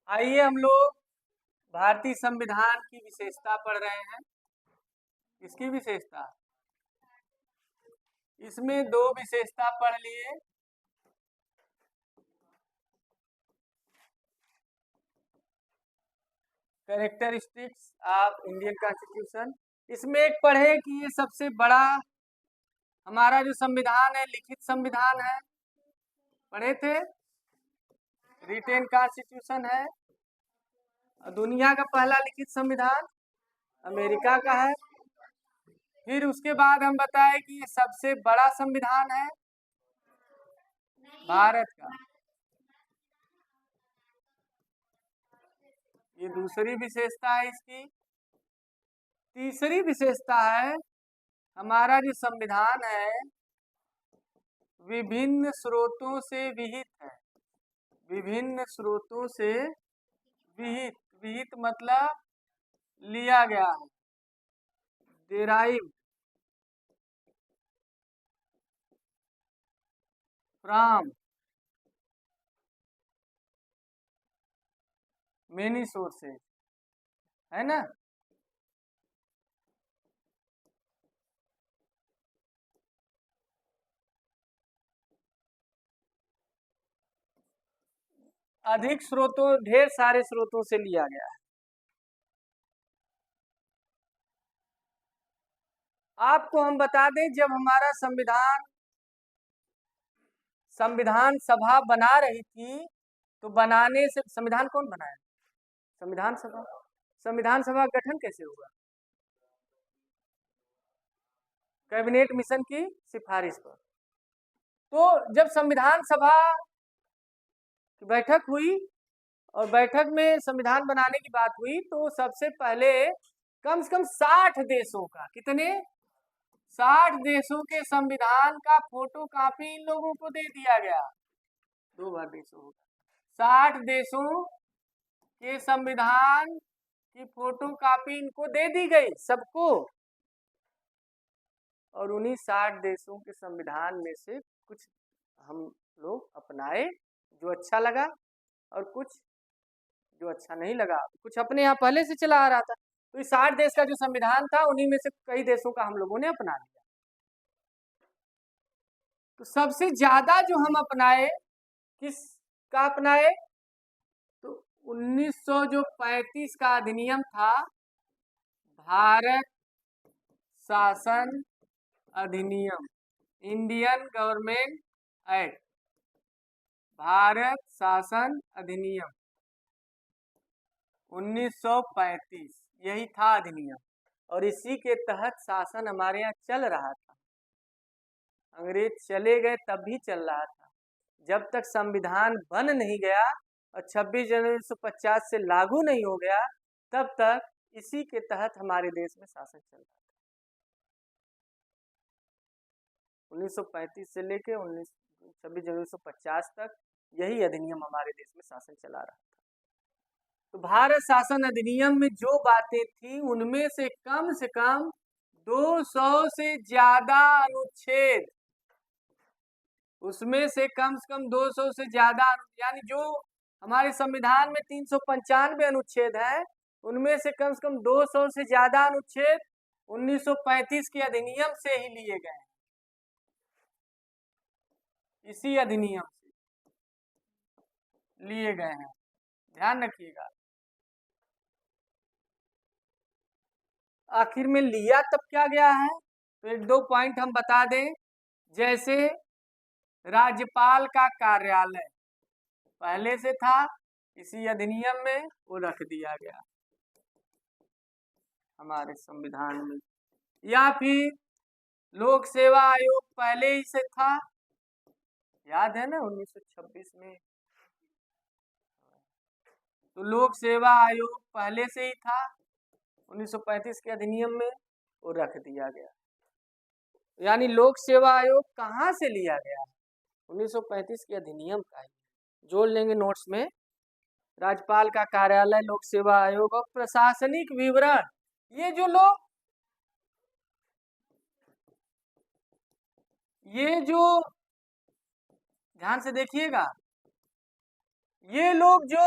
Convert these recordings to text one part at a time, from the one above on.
आइए हम लोग भारतीय संविधान की विशेषता पढ़ रहे हैं। इसकी विशेषता, इसमें दो विशेषता पढ़ लिए। Characteristics of Indian constitution. इसमें एक पढ़े कि ये सबसे बड़ा हमारा जो संविधान है लिखित संविधान है, पढ़े थे। रिटेन कॉन्स्टिट्यूशन है। दुनिया का पहला लिखित संविधान अमेरिका का है। फिर उसके बाद हम बताए कि ये सबसे बड़ा संविधान है भारत का। ये दूसरी विशेषता है इसकी। तीसरी विशेषता है हमारा जो संविधान है विभिन्न स्रोतों से विहित है। विभिन्न स्रोतों से विहित, विहित मतलब लिया गया है, डेराइव फ्रॉम मेनी सोर्सेज, है ना। अधिक स्रोतों, ढेर सारे स्रोतों से लिया गया है। आपको हम बता दें, जब हमारा संविधान सभा बना रही थी तो बनाने से, संविधान कौन बनाया? संविधान सभा। संविधान सभा का गठन कैसे हुआ? कैबिनेट मिशन की सिफारिश पर। तो जब संविधान सभा की बैठक हुई और बैठक में संविधान बनाने की बात हुई तो सबसे पहले कम से कम 60 देशों का, कितने? 60 देशों के संविधान का फोटो कॉपी इन लोगों को दे दिया गया। 2 बार देशों का, 60 देशों के संविधान की फोटो कॉपी इनको दे दी गई सबको। और उन्हीं 60 देशों के संविधान में से कुछ हम लोग अपनाए जो अच्छा लगा और कुछ जो अच्छा नहीं लगा। कुछ अपने यहाँ पहले से चला आ रहा था। तो इस 60 देश का जो संविधान था उन्हीं में से कई देशों का हम लोगों ने अपना लिया। तो सबसे ज्यादा जो हम अपनाए, किस का अपनाए? तो 1935 का अधिनियम था, भारत शासन अधिनियम, इंडियन गवर्नमेंट एक्ट, भारत शासन अधिनियम 1935, यही था अधिनियम। और इसी के तहत शासन हमारे यहाँ चल रहा था। अंग्रेज चले गए तब भी चल रहा था। जब तक संविधान बन नहीं गया और 26 जनवरी 1950 से लागू नहीं हो गया तब तक इसी के तहत हमारे देश में शासन चल रहा था। 1935 से लेके 26 जनवरी 1950 तक यही अधिनियम हमारे देश में शासन चला रहा था। तो भारत शासन अधिनियम में जो बातें थी उनमें से कम 200 से ज्यादा अनुच्छेद, उसमें से कम 200 से ज्यादा, यानी जो हमारे संविधान में 395 अनुच्छेद है उनमें से कम 200 से ज्यादा अनुच्छेद 1935 के अधिनियम से ही लिए गए हैं। इसी अधिनियम से लिए गए हैं, ध्यान रखिएगा। आखिर में लिया तब क्या गया है तो एक दो पॉइंट हम बता दें। जैसे राज्यपाल का कार्यालय पहले से था, इसी अधिनियम में वो रख दिया गया हमारे संविधान में। या फिर लोक सेवा आयोग पहले ही से था, याद है ना 1926 में। तो लोक सेवा आयोग पहले से ही था, 1935 के अधिनियम में वो रख दिया गया। यानी लोक सेवा आयोग कहाँ से लिया गया? 1935 के अधिनियम का ही। जोड़ लेंगे नोट्स में। राज्यपाल का कार्यालय, लोक सेवा आयोग और प्रशासनिक विवरण। ये जो ध्यान से देखिएगा, ये लोग जो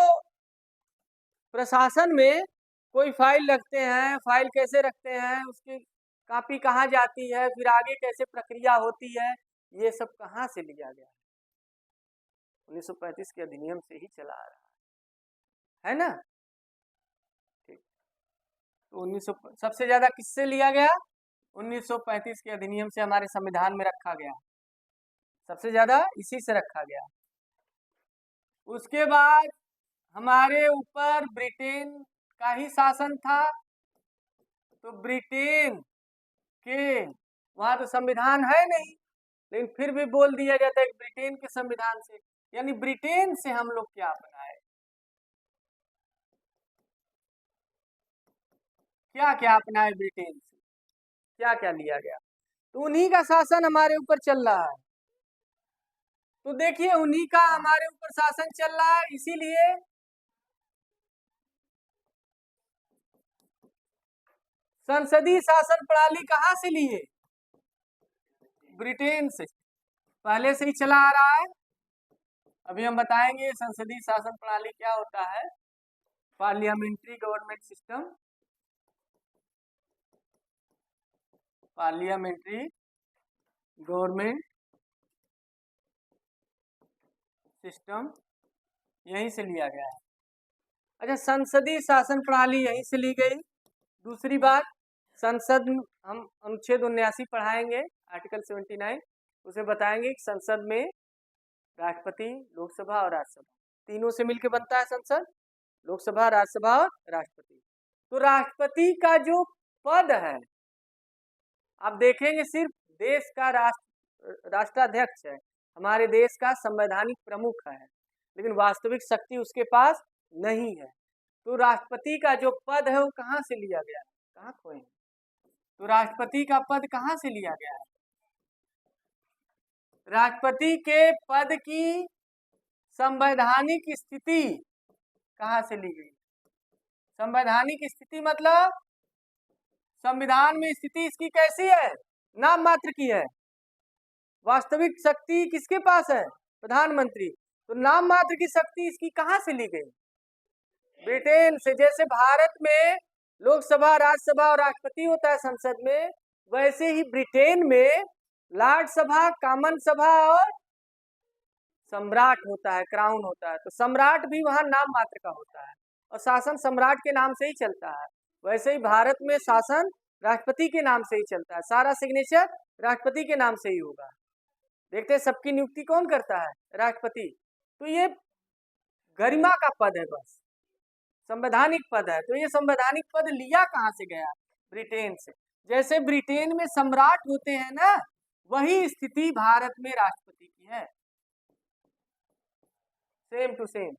प्रशासन में कोई फाइल रखते हैं, फाइल कैसे रखते हैं, उसकी कॉपी कहाँ जाती है, फिर आगे कैसे प्रक्रिया होती है, ये सब कहाँ से लिया गया है? 1935 के अधिनियम से ही चला आ रहा है ना? ठीक। तो 1900 सबसे ज्यादा किससे लिया गया? 1935 के अधिनियम से हमारे संविधान में रखा गया, सबसे ज्यादा इसी से रखा गया। उसके बाद हमारे ऊपर ब्रिटेन का ही शासन था, तो ब्रिटेन के वहां तो संविधान है नहीं, लेकिन फिर भी बोल दिया जाता है कि ब्रिटेन के संविधान से, यानी ब्रिटेन से हम लोग क्या अपनाए, क्या क्या अपनाए ब्रिटेन से, क्या क्या लिया गया, तो उन्हीं का शासन हमारे ऊपर चल रहा है। तो देखिए उन्हीं का हमारे ऊपर शासन चल रहा है, इसीलिए संसदीय शासन प्रणाली कहाँ से लिए? ब्रिटेन से, पहले से ही चला आ रहा है। अभी हम बताएंगे संसदीय शासन प्रणाली क्या होता है। Parliamentary government system, parliamentary government system यहीं से लिया गया है। अच्छा, संसदीय शासन प्रणाली यहीं से ली गई। दूसरी बात, संसद हम अनुच्छेद 79 पढ़ाएंगे, आर्टिकल 79, उसे बताएंगे कि संसद में राष्ट्रपति, लोकसभा और राज्यसभा तीनों से मिलकर बनता है संसद, लोकसभा, राज्यसभा और राष्ट्रपति। तो राष्ट्रपति का जो पद है, आप देखेंगे सिर्फ देश का राष्ट्राध्यक्ष है, हमारे देश का संवैधानिक प्रमुख है, लेकिन वास्तविक शक्ति उसके पास नहीं है। तो राष्ट्रपति का जो पद है वो कहाँ से लिया गया है? कहाँ खोए? तो राष्ट्रपति का पद कहाँ से लिया गया है? राष्ट्रपति के पद की संवैधानिक स्थिति कहाँ से ली गई? संवैधानिक स्थिति मतलब संविधान में स्थिति इसकी कैसी है? नाम मात्र की है। वास्तविक शक्ति किसके पास है? प्रधानमंत्री। तो नाम मात्र की शक्ति इसकी कहाँ से ली गई? ब्रिटेन से। जैसे भारत में लोकसभा, राज्यसभा और राष्ट्रपति होता है संसद में, वैसे ही ब्रिटेन में लॉर्ड सभा, कॉमन सभा और सम्राट होता है, क्राउन होता है। तो सम्राट भी वहां नाम मात्र का होता है और शासन सम्राट के नाम से ही चलता है। वैसे ही भारत में शासन राष्ट्रपति के नाम से ही चलता है, सारा सिग्नेचर राष्ट्रपति के नाम से ही होगा। देखते हैं सबकी नियुक्ति कौन करता है? राष्ट्रपति। तो ये गरिमा का पद है, बस संवैधानिक पद है। तो ये संवैधानिक पद लिया कहाँ से गया? ब्रिटेन से। जैसे ब्रिटेन में सम्राट होते हैं ना, वही स्थिति भारत में राष्ट्रपति की है, सेम टू सेम।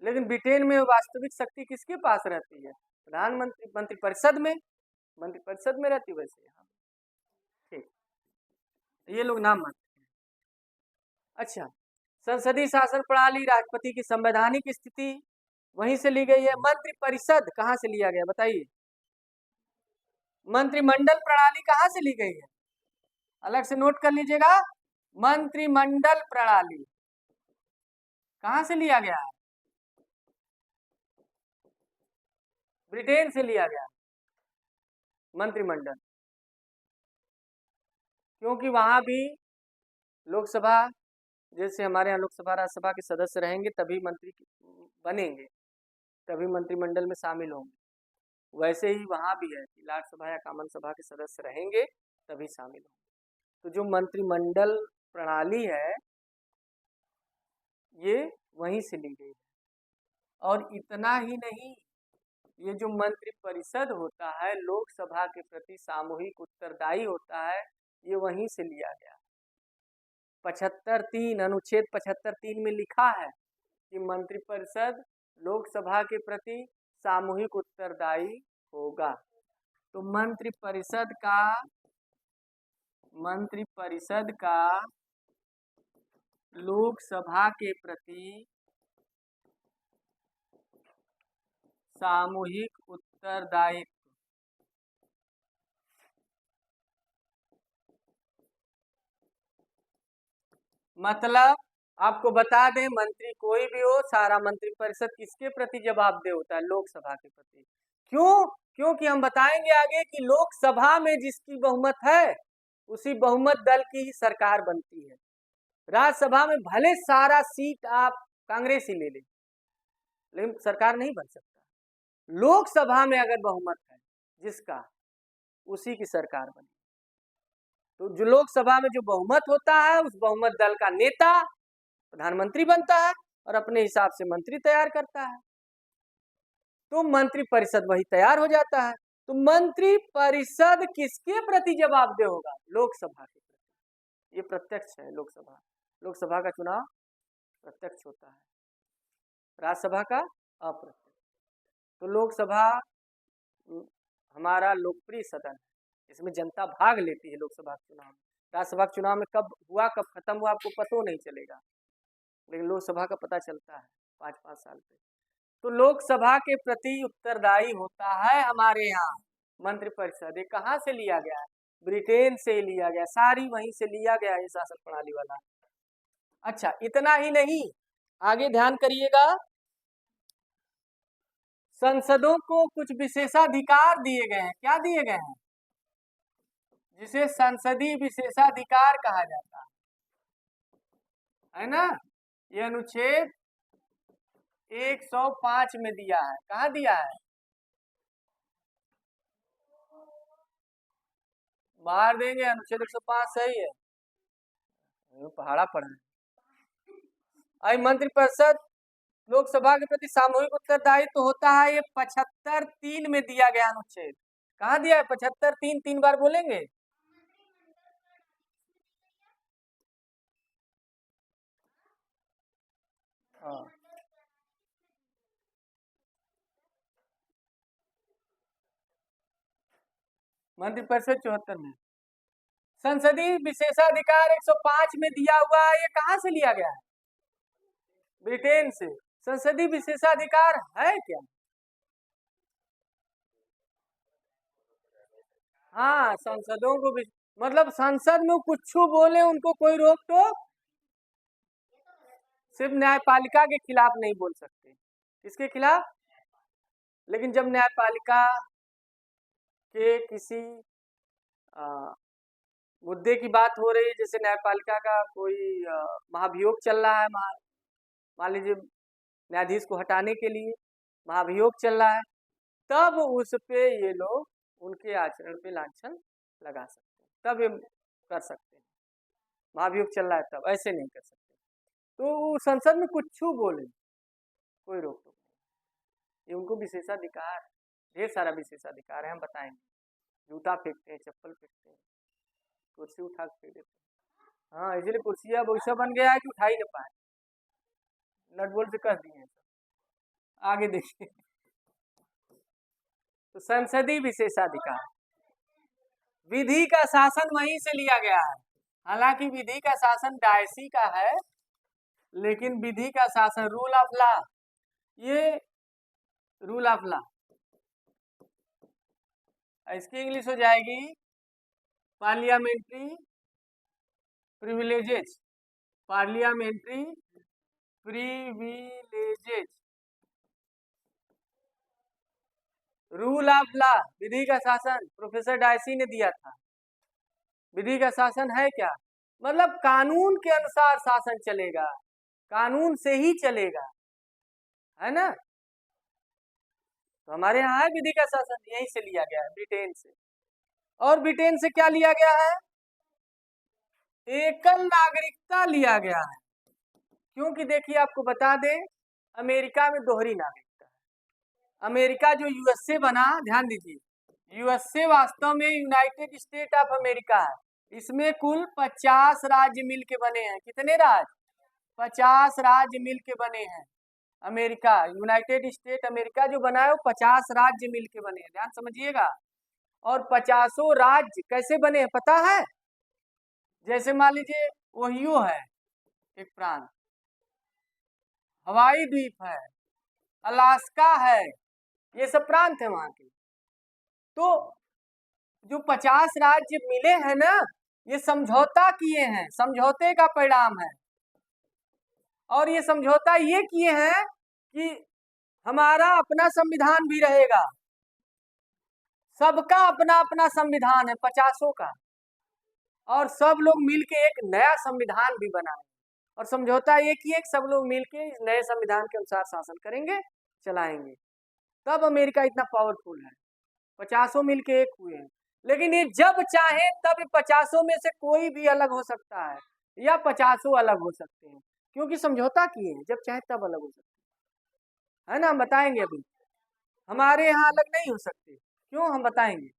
लेकिन ब्रिटेन में वास्तविक शक्ति किसके पास रहती है? प्रधानमंत्री, मंत्रिपरिषद में, मंत्रिपरिषद में रहती। वैसे यहाँ ठीक, ये लोग नाम मानते हैं। अच्छा, संसदीय शासन प्रणाली, राष्ट्रपति की संवैधानिक स्थिति वहीं से ली गई है। मंत्रिपरिषद कहाँ से लिया गया बताइए? मंत्रिमंडल प्रणाली कहाँ से ली गई है? अलग से नोट कर लीजिएगा, मंत्रिमंडल प्रणाली कहाँ से लिया गया है? ब्रिटेन से लिया गया मंत्रिमंडल, क्योंकि वहां भी लोकसभा, जैसे हमारे यहाँ लोकसभा राज्यसभा के सदस्य रहेंगे तभी मंत्री बनेंगे, तभी मंत्रिमंडल में शामिल होंगे। वैसे ही वहां भी है कि राज्यसभा या कॉमन सभा के सदस्य रहेंगे तभी शामिल होंगे। तो जो मंत्रिमंडल प्रणाली है ये वहीं से ली गई है। और इतना ही नहीं, ये जो मंत्रिपरिषद होता है लोकसभा के प्रति सामूहिक उत्तरदायी होता है, ये वहीं से लिया गया। 75(3) अनुच्छेद 75(3) में लिखा है कि मंत्रिपरिषद लोकसभा के प्रति सामूहिक उत्तरदायी होगा। तो मंत्रिपरिषद का लोकसभा के प्रति सामूहिक उत्तरदायित्व, मतलब आपको बता दें, मंत्री कोई भी हो, सारा मंत्री परिषद किसके प्रति जवाबदेह होता है? लोकसभा के प्रति। क्यों? क्योंकि हम बताएंगे आगे कि लोकसभा में जिसकी बहुमत है उसी बहुमत दल की ही सरकार बनती है। राज्यसभा में भले सारा सीट आप कांग्रेस ही ले ले, लेकिन सरकार नहीं बन सकता। लोकसभा में अगर बहुमत है जिसका, उसी की सरकार बने। तो जो लोकसभा में जो बहुमत होता है, उस बहुमत दल का नेता प्रधानमंत्री बनता है और अपने हिसाब से मंत्री तैयार करता है। तो मंत्री परिषद वही तैयार हो जाता है। तो मंत्री परिषद किसके प्रति जवाबदेह होगा? लोकसभा के प्रति। ये प्रत्यक्ष है। लोकसभा का चुनाव प्रत्यक्ष होता है, राज्यसभा का अप्रत्यक्ष। तो लोकसभा हमारा लोकप्रिय सदन है, इसमें जनता भाग लेती है लोकसभा के चुनाव में। राज्यसभा के चुनाव में कब हुआ कब खत्म हुआ आपको पता नहीं चलेगा, लेकिन लोकसभा का पता चलता है 5-5 साल पे। तो लोकसभा के प्रति उत्तरदायी होता है हमारे यहाँ मंत्रिपरिषद। ये कहाँ से लिया गया है? ब्रिटेन से लिया गया, सारी वहीं से लिया गया है शासन प्रणाली वाला। अच्छा, इतना ही नहीं, आगे ध्यान करिएगा। संसदों को कुछ विशेषाधिकार दिए गए हैं। क्या दिए गए हैं? जिसे संसदीय विशेषाधिकार कहा जाता है ना। यह अनुच्छेद 105 में दिया है। कहाँ दिया है? मार देंगे, अनुच्छेद 105 सही है, पहाड़ा पड़ा है। आई मंत्रिपरिषद लोकसभा के प्रति सामूहिक उत्तरदायित्व तो होता है। ये 75(3) में दिया गया अनुच्छेद। कहाँ दिया है? 75(3), 3 बार बोलेंगे। हाँ, मंत्रिपरिषद 74 में। संसदीय विशेषाधिकार 105 में दिया हुआ है। ये कहाँ से लिया गया है? ब्रिटेन से। संसदीय विशेषाधिकार है क्या? हाँ, सांसदों को भी, मतलब संसद में कुछ बोले उनको कोई रोक टोक, सिर्फ न्यायपालिका के खिलाफ नहीं बोल सकते। किसके खिलाफ? लेकिन जब न्यायपालिका के किसी मुद्दे की बात हो रही है, जैसे न्यायपालिका का कोई महाभियोग चल रहा है, मान लीजिए न्यायाधीश को हटाने के लिए महाभियोग चल रहा है, तब उस पे ये लोग उनके आचरण पे लांछन लगा सकते हैं, तब ये कर सकते हैं। महाभियोग चल रहा है तब, ऐसे नहीं कर सकते। तो संसद में कुछ बोले कोई रोक टोक नहीं। ये उनको विशेषाधिकार, ढेर सारा विशेषाधिकार है, हम बताएंगे। जूता फेंकते हैं, चप्पल फेंकते हैं, कुर्सी उठा के फेंक देते हैं। हाँ, इसलिए कुर्सी अब वैसा बन गया है कि उठा ही ना पाए, नट बोल्ट से कस दिए हैं। आगे देखिए, तो संसदीय विशेषाधिकार, विधि का शासन वहीं से लिया गया है। हालांकि विधि का शासन डायसी का है, लेकिन विधि का शासन रूल ऑफ लॉ, ये रूल ऑफ लॉ, इसकी इंग्लिश हो जाएगी parliamentary privileges. Parliamentary privileges, rule of law, विधि का शासन प्रोफेसर डायसी ने दिया था। विधि का शासन है क्या? मतलब कानून के अनुसार शासन चलेगा, कानून से ही चलेगा, है ना। तो हमारे यहाँ है विधि का शासन, यहीं से लिया गया है, ब्रिटेन से। और ब्रिटेन से क्या लिया गया है? एकल नागरिकता लिया गया है। क्योंकि देखिए, आपको बता दें, अमेरिका में दोहरी नागरिकता है। अमेरिका जो यूएसए बना, ध्यान दीजिए, यूएसए वास्तव में यूनाइटेड स्टेट ऑफ अमेरिका है। इसमें कुल 50 राज्य मिल के बने हैं। कितने राज्य? 50 राज्य मिल के बने हैं। अमेरिका, यूनाइटेड स्टेट अमेरिका जो बना है वो 50 राज्य मिल के बने हैं, ध्यान समझिएगा। और 50 राज्य कैसे बने हैं पता है? जैसे मान लीजिए ओहियो है एक प्रांत, हवाई द्वीप है, अलास्का है, ये सब प्रांत है वहां के। तो जो 50 राज्य मिले हैं ना, ये समझौता किए हैं, समझौते का परिणाम है। और ये समझौता ये किए हैं कि हमारा अपना संविधान भी रहेगा, सबका अपना अपना संविधान है 50 का, और सब लोग मिलके एक नया संविधान भी बनाए। और समझौता ये किए कि सब लोग मिलके इस नए संविधान के अनुसार शासन करेंगे, चलाएंगे। तब अमेरिका इतना पावरफुल है, 50 मिलके एक हुए हैं। लेकिन ये जब चाहे तब 50 में से कोई भी अलग हो सकता है या 50 अलग हो सकते हैं, क्योंकि समझौता किए हैं, जब चाहे तब अलग हो सकते है ना। हम बताएंगे अभी, हमारे यहाँ अलग नहीं हो सकते, क्यों, हम बताएंगे।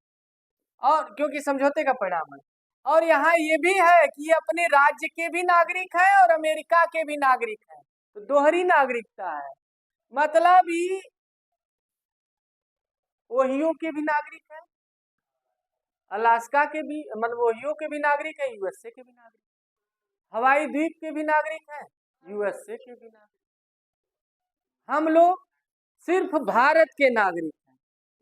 और क्योंकि समझौते का परिणाम है। और यहाँ ये भी है कि ये अपने राज्य के भी नागरिक हैं और अमेरिका के भी नागरिक हैं, तो दोहरी नागरिकता है। मतलब ही ओहियो के भी नागरिक हैं, अलास्का के भी, मतलब ओहियो के भी नागरिक हैं, यूएसए के भी नागरिक, हवाई द्वीप के भी नागरिक हैं, यूएसए के भी नागरिक। हम लोग सिर्फ भारत के नागरिक हैं,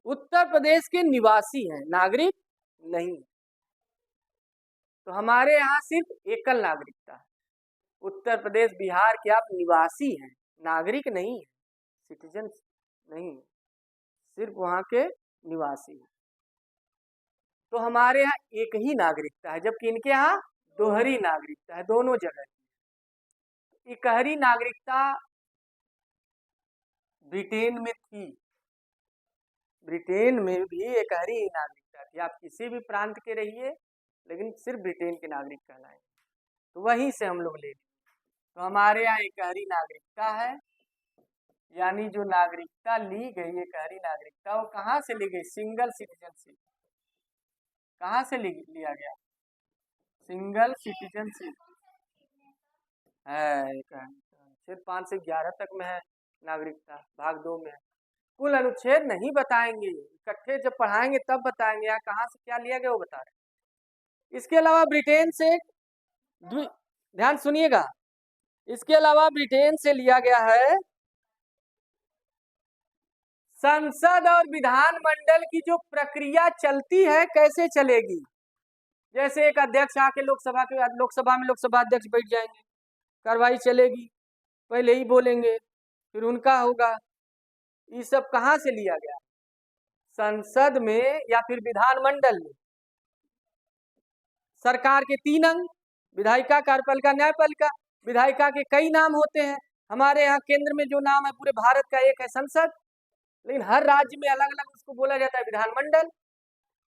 उत्तर प्रदेश के निवासी हैं, नागरिक नहीं। तो हमारे यहाँ सिर्फ एकल नागरिकता है। उत्तर प्रदेश बिहार के आप निवासी हैं, नागरिक नहीं है, सिटीजन नहीं है, सिर्फ वहाँ के निवासी हैं। तो हमारे यहाँ एक ही नागरिकता है, जबकि इनके यहाँ दोहरी नागरिकता है, दोनों जगह की। इकहरी नागरिकता ब्रिटेन में थी, ब्रिटेन में भी इकहरी नागरिकता थी। आप किसी भी प्रांत के रहिए, लेकिन सिर्फ ब्रिटेन के नागरिक कहलाएंगे, तो वहीं से हम लोग ले लें। तो हमारे यहाँ इकहरी नागरिकता है, यानी जो नागरिकता ली गई इकहरी नागरिकता, वो कहाँ से ली गई, सिंगल सिटीजनशिप। कहाँ से लिया गया, सिंगल सिटीजनशिप है। सिर्फ 5 से 11 तक में है नागरिकता, भाग 2 में है। कुल अनुच्छेद नहीं बताएंगे, इकट्ठे जब पढ़ाएंगे तब बताएंगे यहाँ कहाँ से क्या लिया गया वो बता रहे। इसके अलावा ब्रिटेन से, ध्यान सुनिएगा, इसके अलावा ब्रिटेन से लिया गया है संसद और विधानमंडल की जो प्रक्रिया चलती है कैसे चलेगी। जैसे एक अध्यक्ष आके लोकसभा में लोकसभा अध्यक्ष बैठ जाएंगे, कार्रवाई चलेगी, पहले ही बोलेंगे, फिर उनका होगा। ये सब कहाँ से लिया गया, संसद में या फिर विधानमंडल में। सरकार के 3 अंग, विधायिका, कार्यपालिका, न्यायपालिका। विधायिका के कई नाम होते हैं, हमारे यहाँ केंद्र में जो नाम है पूरे भारत का एक है संसद, लेकिन हर राज्य में अलग अलग उसको बोला जाता है विधानमंडल।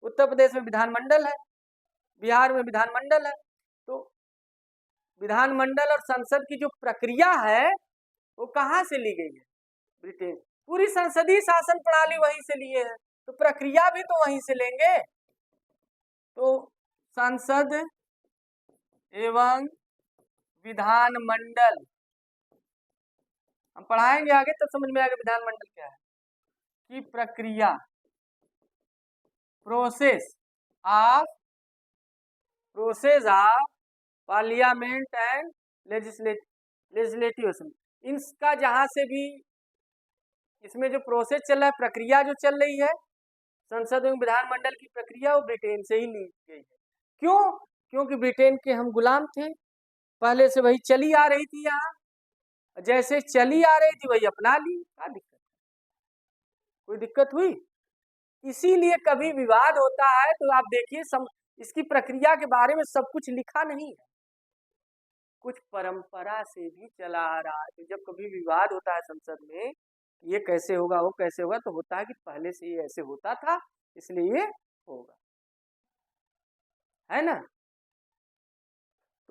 उत्तर प्रदेश में विधानमंडल है, बिहार में विधानमंडल है। तो विधानमंडल और संसद की जो प्रक्रिया है वो कहाँ से ली गई है, ब्रिटेन। पूरी संसदीय शासन प्रणाली वहीं से लिए है, तो प्रक्रिया भी तो वहीं से लेंगे। तो संसद एवं विधानमंडल हम पढ़ाएंगे आगे, तब समझ में आएगा विधानमंडल क्या है की प्रक्रिया, process of parliament and legislative assembly. इनका जहां से भी इसमें जो प्रोसेस चल रहा है, प्रक्रिया जो चल रही है संसद एवं विधानमंडल की प्रक्रिया, वो ब्रिटेन से ही ली गई है। क्यों, क्योंकि ब्रिटेन के हम गुलाम थे, पहले से वही चली आ रही थी, यहाँ जैसे चली आ रही थी वही अपना ली। क्या दिक्कत, कोई दिक्कत हुई? इसीलिए कभी विवाद होता है तो आप देखिए इसकी प्रक्रिया के बारे में सब कुछ लिखा नहीं है, कुछ परंपरा से भी चला आ रहा है। तो जब कभी विवाद होता है संसद में, ये कैसे होगा वो कैसे होगा, तो होता है कि पहले से ये ऐसे होता था इसलिए ये होगा, है ना।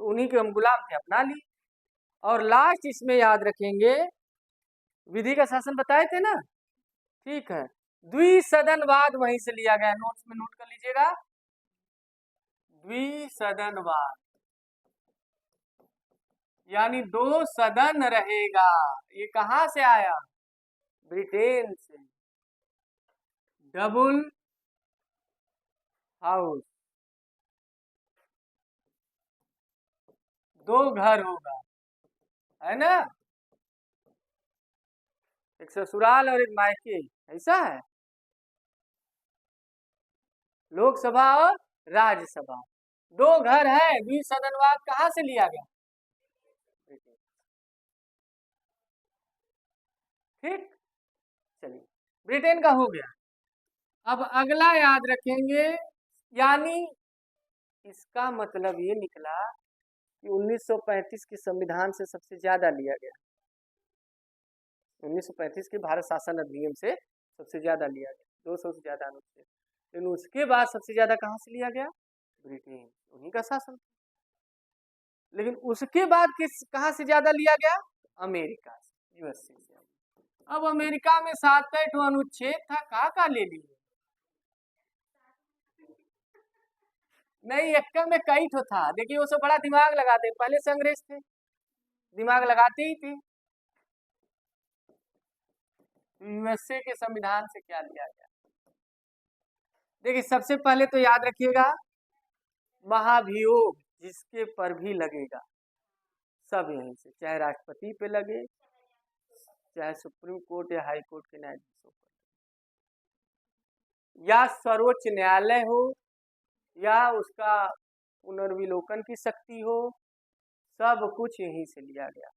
तो उन्हीं के हम गुलाम थे, अपना ली। और लास्ट इसमें याद रखेंगे, विधि का शासन बताए थे ना, ठीक है। द्विसदनवाद वहीं से लिया गया, नोट्स में नोट कर लीजिएगा, द्विसदनवाद यानी 2 सदन रहेगा। ये कहां से आया, ब्रिटेन से। डबल हाउस, 2 घर होगा, है ना, एक ससुराल और एक मायके, ऐसा है। लोकसभा और राज्यसभा, 2 घर है। द्विसदनवाद कहां से लिया गया, ठीक, चलिए ब्रिटेन का हो गया। अब अगला याद रखेंगे, यानी इसका मतलब ये निकला कि 1935 के संविधान से सबसे ज्यादा लिया गया। 1935 के भारत शासन अधिनियम से सबसे ज्यादा लिया गया, 200 से ज्यादा अनुच्छेद। लेकिन उसके बाद सबसे ज्यादा कहाँ से लिया गया? ब्रिटेन, उन्हीं का शासन। लेकिन उसके बाद किस कहाँ से ज्यादा लिया गया? अमेरिका से, यूएसए से। अब अमेरिका में 7 अनुच्छेद था, कहाँ ले लिए? नहीं, एक्का में कई ठो था। देखिए वो सब बड़ा दिमाग लगाते, पहले से अंग्रेज थे, दिमाग लगाते ही थे। यूएसए के संविधान से क्या लिया गया? देखिए सबसे पहले तो याद रखिएगा, महाभियोग जिसके पर भी लगेगा सब यहीं से, चाहे राष्ट्रपति पे लगे, चाहे सुप्रीम कोर्ट या हाई कोर्ट के न्यायाधीशों पर, या सर्वोच्च न्यायालय हो, या उसका पुनर्विलोकन की शक्ति हो, सब कुछ यहीं से लिया गया।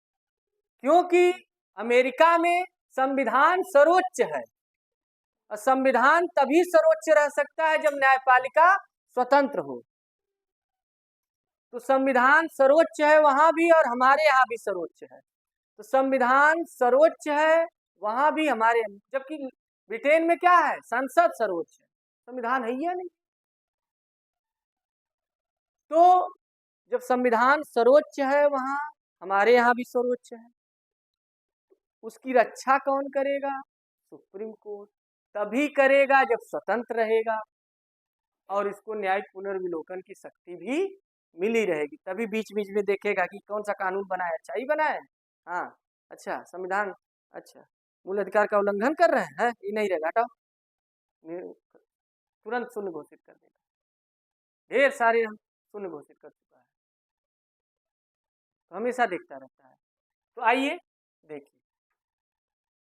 क्योंकि अमेरिका में संविधान सर्वोच्च है, और संविधान तभी सर्वोच्च रह सकता है जब न्यायपालिका स्वतंत्र हो। तो संविधान सर्वोच्च है वहां भी, और हमारे यहाँ भी सर्वोच्च है। तो संविधान सर्वोच्च है वहां भी, हमारे, जबकि ब्रिटेन में क्या है? संसद सर्वोच्च है, संविधान है ही नहीं। तो जब संविधान सर्वोच्च है वहां, हमारे यहाँ भी सर्वोच्च है, उसकी रक्षा कौन करेगा? Supreme court. तभी करेगा जब स्वतंत्र रहेगा, और इसको न्यायिक पुनर्विलोकन की शक्ति भी मिली रहेगी। तभी बीच बीच में देखेगा कि कौन सा कानून बना है, अच्छा ही बना है, हाँ अच्छा संविधान, अच्छा मूल अधिकार का उल्लंघन कर रहे हैं, ये नहीं रहेगा, हटाओ, तुरंत शून्य घोषित कर देगा। ढेर सारे हम शून्य घोषित कर चुका है, तो हमेशा देखता रहता है। तो आइए देखिए,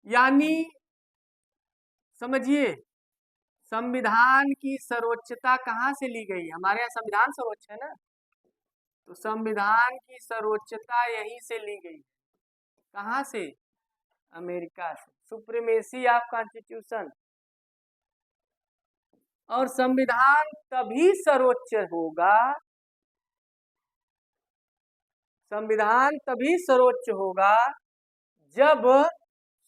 यानी समझिए संविधान की सर्वोच्चता कहाँ से ली गई? हमारे यहाँ संविधान सर्वोच्च है ना, तो संविधान की सर्वोच्चता यहीं से ली गई। कहाँ से? अमेरिका से, सुप्रीमेसी ऑफ कॉन्स्टिट्यूशन। और संविधान तभी सर्वोच्च होगा, संविधान तभी सर्वोच्च होगा जब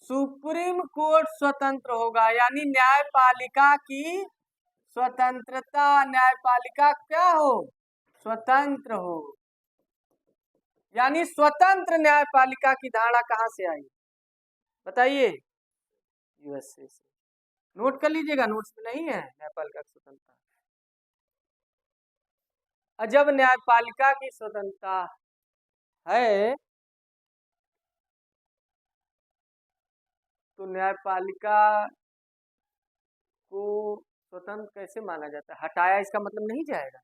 सुप्रीम कोर्ट स्वतंत्र होगा, यानी न्यायपालिका की स्वतंत्रता, न्यायपालिका क्या हो? स्वतंत्र हो। यानी स्वतंत्र न्यायपालिका की धारणा कहाँ से आई बताइए? यूएसए से। नोट कर लीजिएगा, नोट्स में नहीं है न्यायपालिका की स्वतंत्रता। जब न्यायपालिका की स्वतंत्रता है तो न्यायपालिका को स्वतंत्र कैसे माना जाता है? हटाया इसका मतलब नहीं जाएगा,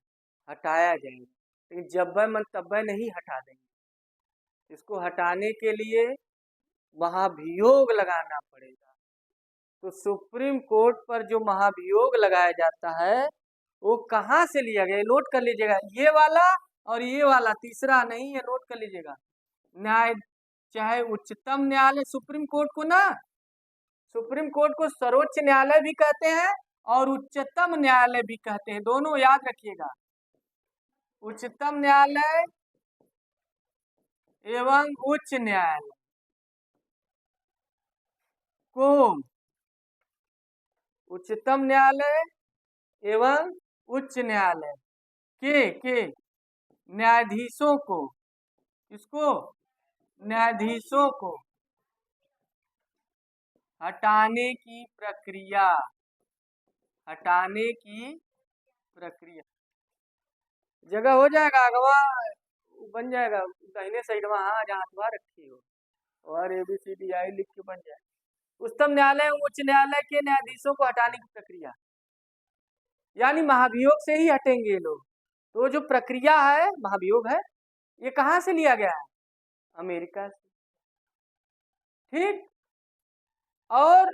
हटाया जाएगा, लेकिन जब मन तब नहीं हटा देंगे। इसको हटाने के लिए महाभियोग लगाना पड़ेगा। तो सुप्रीम कोर्ट पर जो महाभियोग लगाया जाता है वो कहाँ से लिया गया? नोट कर लीजिएगा, ये वाला और ये वाला, तीसरा नहीं है, नोट कर लीजिएगा। न्याय, चाहे उच्चतम न्यायालय, सुप्रीम कोर्ट को ना, सुप्रीम कोर्ट को सर्वोच्च न्यायालय भी कहते हैं और उच्चतम न्यायालय भी कहते हैं, दोनों याद रखिएगा। उच्चतम न्यायालय एवं उच्च न्यायालय को, उच्चतम न्यायालय एवं उच्च न्यायालय के न्यायाधीशों को, इसको न्यायाधीशों को हटाने की प्रक्रिया, हटाने की प्रक्रिया, जगह हो जाएगा अगवा बन जाएगा, दाहिने साइड में, हाँ जहाँ अथवा रखी हो, और ABCDI लिख के बन जाए। उच्चतम न्यायालय उच्च न्यायालय के न्यायाधीशों को हटाने की प्रक्रिया, यानी महाभियोग से ही हटेंगे ये लोग। तो जो प्रक्रिया है महाभियोग है, ये कहाँ से लिया गया है? अमेरिका से। ठीक, और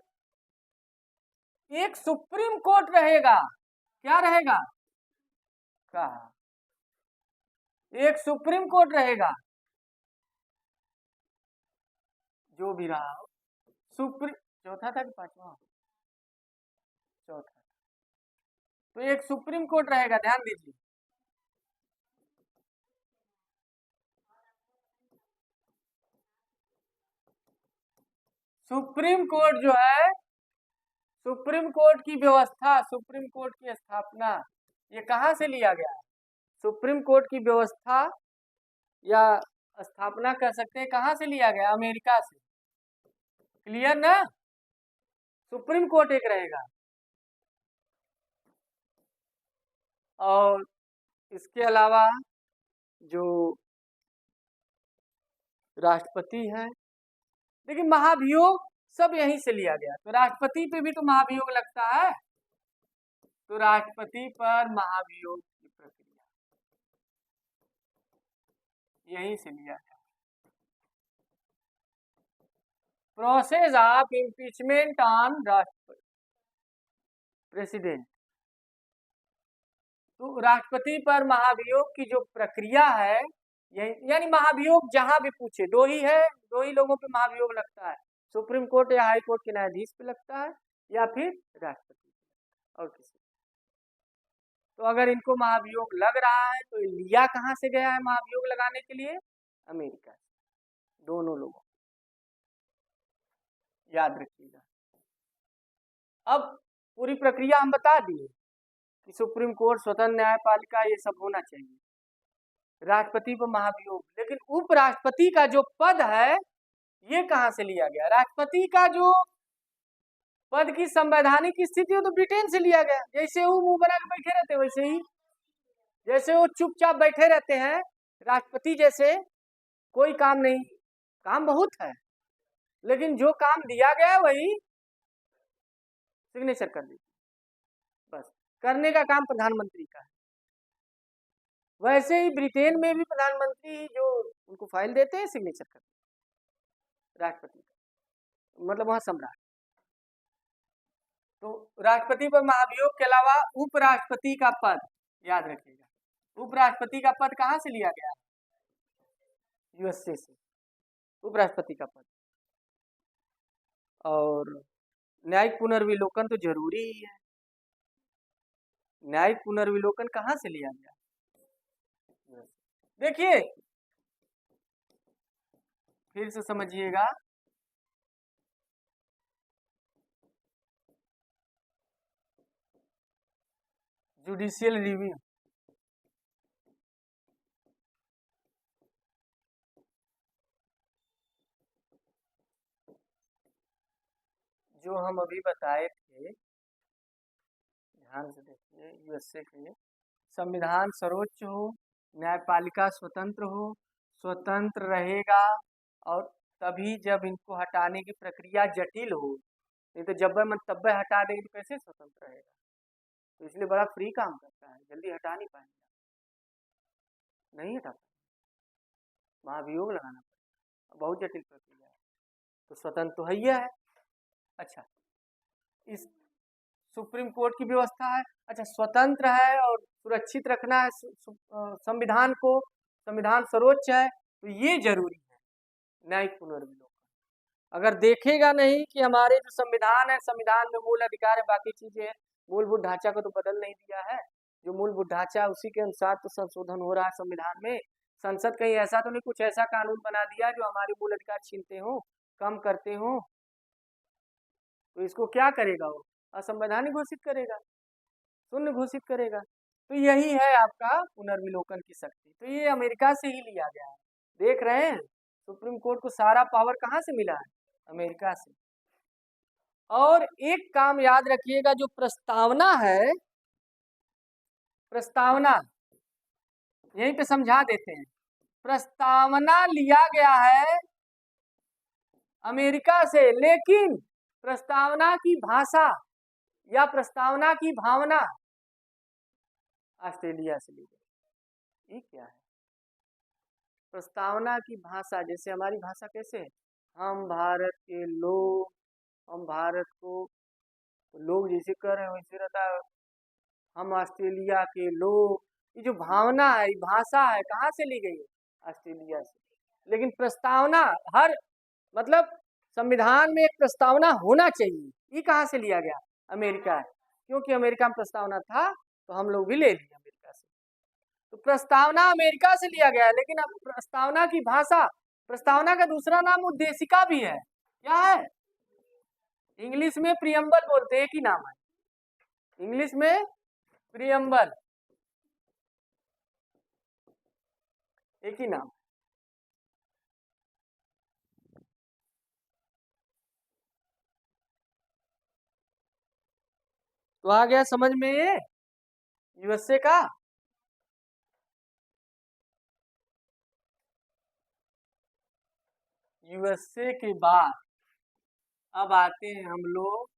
एक सुप्रीम कोर्ट रहेगा, क्या रहेगा? कहा एक सुप्रीम कोर्ट रहेगा, जो भी रहा हो, चौथा था कि पांचवा? चौथा। तो एक सुप्रीम कोर्ट रहेगा, ध्यान दीजिए। सुप्रीम कोर्ट जो है, सुप्रीम कोर्ट की व्यवस्था, सुप्रीम कोर्ट की स्थापना ये कहाँ से लिया गया है? सुप्रीम कोर्ट की व्यवस्था या स्थापना कह सकते हैं, कहाँ से लिया गया? अमेरिका से। क्लियर ना? सुप्रीम कोर्ट एक रहेगा, और इसके अलावा जो राष्ट्रपति है, देखिए महाभियोग सब यहीं से लिया गया। तो राष्ट्रपति पे भी तो महाभियोग लगता है, तो राष्ट्रपति पर महाभियोग की प्रक्रिया यहीं से लिया गया। प्रोसेस ऑफ इम्पीचमेंट ऑन राष्ट्रपति प्रेसिडेंट। तो राष्ट्रपति पर महाभियोग की जो प्रक्रिया है, यानी महाभियोग जहां भी पूछे, दो ही है, दो ही लोगों पे महाभियोग लगता है, सुप्रीम कोर्ट या हाई कोर्ट के न्यायाधीश पे लगता है, या फिर राष्ट्रपति और किसी। तो अगर इनको महाभियोग लग रहा है तो लिया कहाँ से गया है महाभियोग लगाने के लिए? अमेरिका से। दोनों लोगों, याद रखिएगा। अब पूरी प्रक्रिया हम बता दिए कि सुप्रीम कोर्ट, स्वतंत्र न्यायपालिका, ये सब होना चाहिए। राष्ट्रपति पर महाभियोग, लेकिन उपराष्ट्रपति का जो पद है ये कहाँ से लिया गया? राष्ट्रपति का जो पद की संवैधानिक स्थिति हो तो ब्रिटेन से लिया गया। जैसे वो मुंह बना के बैठे रहते वैसे ही, जैसे वो चुपचाप बैठे रहते हैं राष्ट्रपति जैसे, कोई काम नहीं, काम बहुत है, लेकिन जो काम दिया गया वही सिग्नेचर कर दी, बस। करने का काम प्रधानमंत्री का है। वैसे ही ब्रिटेन में भी प्रधानमंत्री जो उनको फाइल देते हैं, सिग्नेचर करते हैं राष्ट्रपति का, मतलब वहां सम्राट। तो राष्ट्रपति पर महाभियोग के अलावा उपराष्ट्रपति का पद, याद रखिएगा, उपराष्ट्रपति का पद कहाँ से लिया गया? यूएसए से, उपराष्ट्रपति का पद। और न्यायिक पुनर्विलोकन तो जरूरी ही है। न्यायिक पुनर्विलोकन कहाँ से लिया गया? देखिए फिर से समझिएगा, जुडिशियल रिव्यू, जो हम अभी बताए थे, ध्यान से देखिए, यूएसए के संविधान सर्वोच्च हो, न्यायपालिका स्वतंत्र हो, स्वतंत्र रहेगा, और तभी जब इनको हटाने की प्रक्रिया जटिल हो, नहीं तो जब मन तब हटा देंगे तो कैसे स्वतंत्र रहेगा? तो इसलिए बड़ा फ्री काम करता है, जल्दी हटा नहीं पाएंगे, नहीं हटा पाएंगे, महाभियोग लगाना पड़ेगा, बहुत जटिल प्रक्रिया है। तो स्वतंत्र तो है। अच्छा, इस सुप्रीम कोर्ट की व्यवस्था है, अच्छा स्वतंत्र है और सुरक्षित रखना है संविधान को, संविधान सर्वोच्च है, तो ये जरूरी है न्यायिक पुनर्विलोकन। अगर देखेगा नहीं कि हमारे जो संविधान है, संविधान में मूल अधिकार है, बाकी चीजें, मूलभूत ढांचा को तो बदल नहीं दिया है, जो मूलभूत ढांचा उसी के अनुसार तो संशोधन हो रहा है संविधान में। संसद कहीं ऐसा तो नहीं कुछ ऐसा कानून बना दिया जो हमारे मूल अधिकार छीनते हो, कम करते हो, तो इसको क्या करेगा? वो असंवैधानिक घोषित करेगा, शून्य घोषित करेगा। तो यही है आपका पुनर्विलोकन की शक्ति। तो ये अमेरिका से ही लिया गया है, देख रहे हैं, सुप्रीम कोर्ट को सारा पावर कहाँ से मिला है? अमेरिका से। और एक काम याद रखिएगा, जो प्रस्तावना है, प्रस्तावना यहीं पे समझा देते हैं, प्रस्तावना लिया गया है अमेरिका से, लेकिन प्रस्तावना की भाषा या प्रस्तावना की भावना ऑस्ट्रेलिया से ली गई। ये क्या है? प्रस्तावना की भाषा, जैसे हमारी भाषा कैसे है, हम भारत के लोग, हम भारत को, तो लोग जैसे कर रहे हैं वैसे रहता है, हम ऑस्ट्रेलिया के लोग, ये जो भावना है, भाषा है, कहाँ से ली गई है? ऑस्ट्रेलिया से। लेकिन प्रस्तावना हर, मतलब संविधान में एक प्रस्तावना होना चाहिए। ये कहाँ से लिया गया? अमेरिका है, क्योंकि अमेरिका में प्रस्तावना था तो हम लोग भी ले लिए अमेरिका से। तो प्रस्तावना अमेरिका से लिया गया है, लेकिन अब प्रस्तावना की भाषा, प्रस्तावना का दूसरा नाम उद्देशिका भी है। क्या है? इंग्लिश में प्रियम्बल बोलते हैं, एक ही नाम है इंग्लिश में, प्रियम्बल, एक ही नाम। तो आ गया समझ में ये यूएसए का। यूएसए के बाद अब आते हैं हम लोग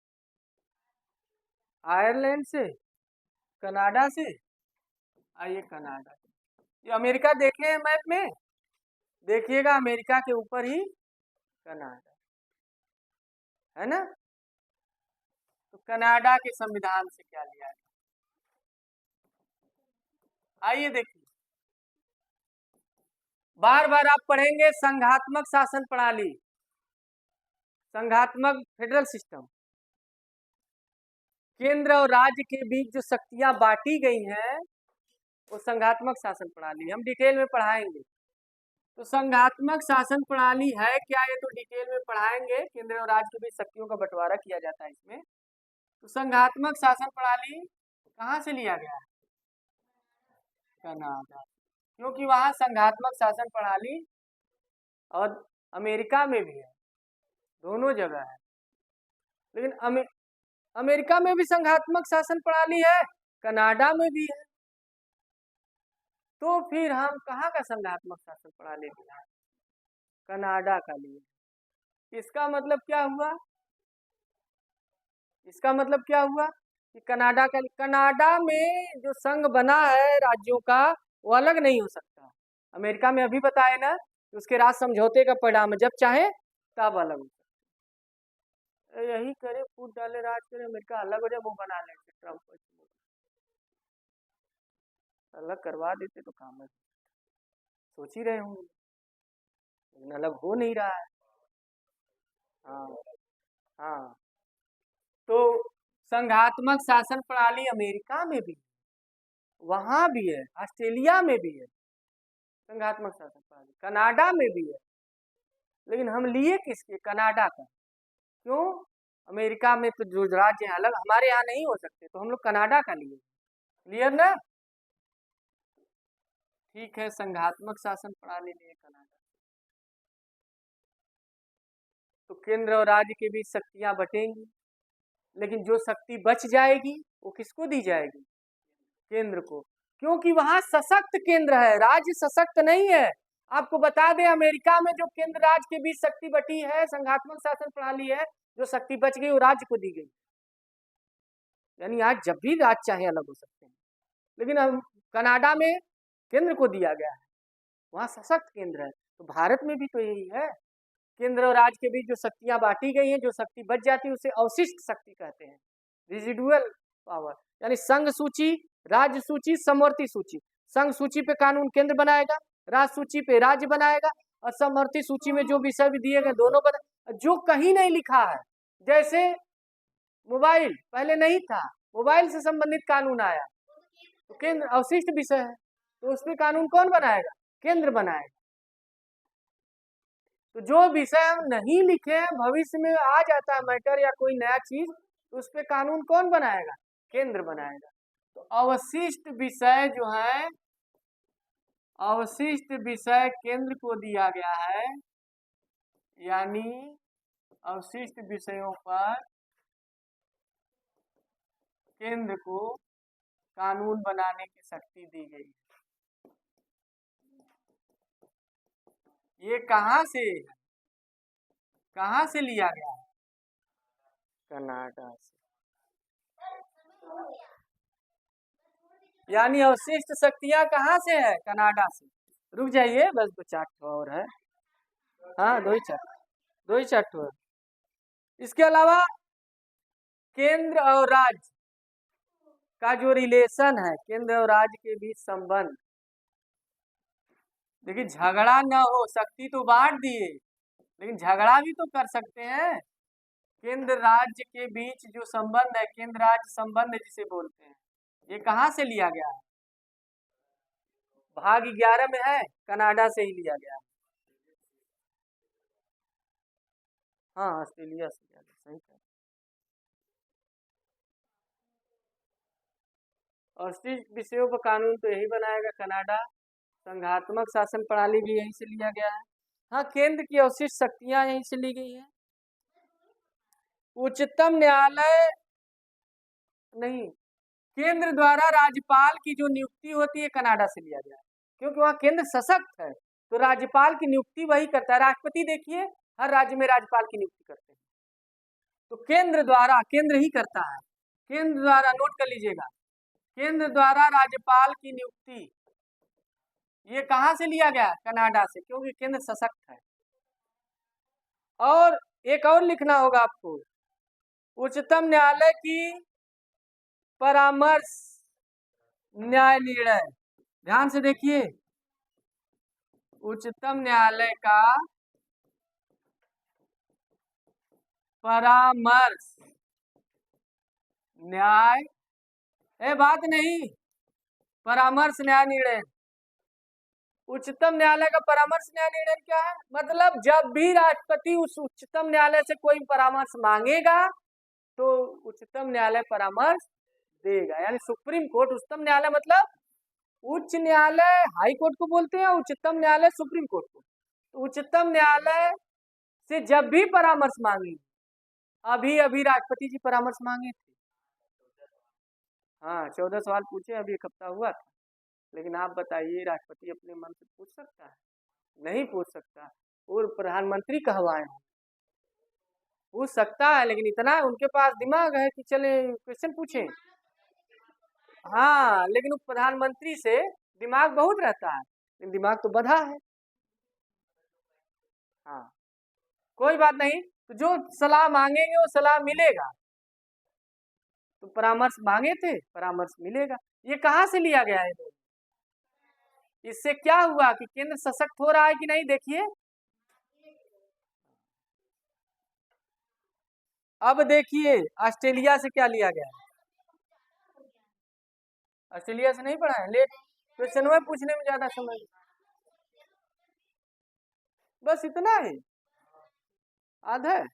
आयरलैंड से, कनाडा से। आइए कनाडा, ये अमेरिका देखे हैं मैप में, देखिएगा अमेरिका के ऊपर ही कनाडा है ना। तो कनाडा के संविधान से क्या लिया है, आइए देखिए। बार बार आप पढ़ेंगे संघात्मक शासन प्रणाली, संघात्मक फेडरल सिस्टम। केंद्र और राज्य के बीच जो शक्तियां बांटी गई हैं वो संघात्मक शासन प्रणाली, हम डिटेल में पढ़ाएंगे। तो संघात्मक शासन प्रणाली है क्या, ये तो डिटेल में पढ़ाएंगे। केंद्र और राज्य के बीच शक्तियों का बंटवारा किया जाता है इसमें। तो संघात्मक शासन प्रणाली कहाँ से लिया गया है? कनाडा, क्योंकि वहां संघात्मक शासन प्रणाली, और अमेरिका में भी है, दोनों जगह है। लेकिन अमेरिका में भी संघात्मक शासन प्रणाली है, कनाडा में भी है। तो फिर हम कहाँ का संघात्मक शासन प्रणाली लिया? कनाडा का लिए। इसका मतलब क्या हुआ? इसका मतलब क्या हुआ कि कनाडा में जो संघ बना है राज्यों का, वो अलग नहीं हो सकता। अमेरिका में अभी बताए ना कि उसके राज समझौते का परिणाम है, जब चाहे तब अलग हो सकता। यही करे, फूट डाले, राज करे, अमेरिका अलग हो जाए, वो बना ले ट्रम्प, अलग करवा देते तो काम है। सोच ही रहे होंगे, लेकिन अलग हो नहीं रहा है। हाँ हाँ। तो संघात्मक शासन प्रणाली अमेरिका में भी, वहां भी है, ऑस्ट्रेलिया में भी है संघात्मक शासन प्रणाली, कनाडा में भी है। लेकिन हम लिए किसके? कनाडा का। क्यों? अमेरिका में तो जो राज्य है अलग, हमारे यहाँ नहीं हो सकते, तो हम लोग कनाडा का लिए। क्लियर ना? ठीक है, संघात्मक शासन प्रणाली लिए कनाडा। तो केंद्र और राज्य के बीच शक्तियां बटेंगी, लेकिन जो शक्ति बच जाएगी वो किसको दी जाएगी? केंद्र को, क्योंकि वहां सशक्त केंद्र है, राज्य सशक्त नहीं है। आपको बता दें, अमेरिका में जो केंद्र राज्य के बीच शक्ति बटी है, संघात्मक शासन प्रणाली है, जो शक्ति बच गई वो राज्य को दी गई। यानी आज जब भी राज्य चाहे अलग हो सकते हैं, लेकिन हम कनाडा में केंद्र को दिया गया है, वहां सशक्त केंद्र है। तो भारत में भी तो यही है, केंद्र और राज्य के बीच जो शक्तियां बांटी गई हैं, जो शक्ति बच जाती है उसे अवशिष्ट शक्ति कहते हैं, रेजिडुअल पावर। यानी संघ सूची, राज्य सूची, समवर्ती सूची। संघ सूची पे कानून केंद्र बनाएगा, राज्य सूची पे राज्य बनाएगा, और समवर्ती सूची में जो विषय भी दिए गए दोनों बना। जो कहीं नहीं लिखा है, जैसे मोबाइल पहले नहीं था, मोबाइल से संबंधित कानून आया तो केंद्र अवशिष्ट विषय है, तो उस पर कानून कौन बनाएगा? केंद्र बनाएगा। तो जो विषय हम नहीं लिखे हैं, भविष्य में आ जाता है मैटर या कोई नया चीज, तो उस पर कानून कौन बनाएगा? केंद्र बनाएगा। तो अवशिष्ट विषय जो है, अवशिष्ट विषय केंद्र को दिया गया है, यानी अवशिष्ट विषयों पर केंद्र को कानून बनाने की शक्ति दी गई। ये कहां से लिया गया है? कनाडा से। यानी अवशिष्ट शक्तियां कहाँ से है? कनाडा से। रुक जाइए, बस 2-4 और है। हाँ, 2 ही 4 है। इसके अलावा केंद्र और राज्य का जो रिलेशन है, केंद्र और राज्य के बीच संबंध, देखिए झगड़ा न हो, शक्ति तो बांट दिए, लेकिन झगड़ा भी तो कर सकते हैं। केंद्र राज्य के बीच जो संबंध है, केंद्र राज्य संबंध जिसे बोलते हैं, ये कहाँ से लिया गया है? भाग 11 में है, कनाडा से ही लिया गया है। हाँ, ऑस्ट्रेलिया से लिया गया, सही कहा। औषधि विषयों पर कानून तो यही बनाएगा कनाडा। संघात्मक शासन प्रणाली भी यहीं से लिया गया है। हाँ, केंद्र की अवशिष्ट शक्तियां यहीं से ली गई हैं। उच्चतम न्यायालय नहीं, केंद्र द्वारा राज्यपाल की जो नियुक्ति होती है कनाडा से लिया गया है, क्योंकि वहाँ केंद्र सशक्त है, तो राज्यपाल की नियुक्ति वही करता है। राष्ट्रपति देखिए हर राज्य में राज्यपाल की नियुक्ति करते हैं, तो केंद्र द्वारा, केंद्र ही करता है। केंद्र द्वारा, नोट कर लीजिएगा, केंद्र द्वारा राज्यपाल की नियुक्ति ये कहाँ से लिया गया? कनाडा से, क्योंकि केंद्र सशक्त है। और एक और लिखना होगा आपको, उच्चतम न्यायालय की परामर्श न्याय निर्णय, ध्यान से देखिए, उच्चतम न्यायालय का परामर्श न्याय, बात नहीं, परामर्श न्याय निर्णय। उच्चतम न्यायालय का परामर्श न्याय निर्णय क्या है? मतलब जब भी राष्ट्रपति उस उच्चतम न्यायालय से कोई परामर्श मांगेगा तो उच्चतम न्यायालय परामर्श देगा। यानी सुप्रीम कोर्ट, उच्चतम न्यायालय मतलब उच्च न्यायालय हाई कोर्ट को बोलते हैं, उच्चतम न्यायालय सुप्रीम कोर्ट को। तो उच्चतम न्यायालय से जब भी परामर्श मांगी, अभी अभी राष्ट्रपति जी परामर्श मांगे थे। हाँ, 14 सवाल पूछे, अभी एक हफ्ता हुआ था। लेकिन आप बताइए, राष्ट्रपति अपने मन से पूछ सकता है? नहीं पूछ सकता। और प्रधानमंत्री कहवाए हैं, पूछ सकता है, लेकिन इतना उनके पास दिमाग है कि चले क्वेश्चन पूछें। हाँ, लेकिन उस प्रधानमंत्री से दिमाग बहुत रहता है, लेकिन दिमाग तो बधा है। हाँ, कोई बात नहीं, तो जो सलाह मांगेंगे वो सलाह मिलेगा। तो परामर्श मांगे थे, परामर्श मिलेगा। ये कहाँ से लिया गया है? इससे क्या हुआ कि केंद्र सशक्त हो रहा है कि नहीं? देखिए, अब देखिए ऑस्ट्रेलिया से क्या लिया गया है। ऑस्ट्रेलिया से नहीं पढ़ा है, लेट क्वेश्चन में पूछने में ज्यादा समय, बस इतना ही आधा है।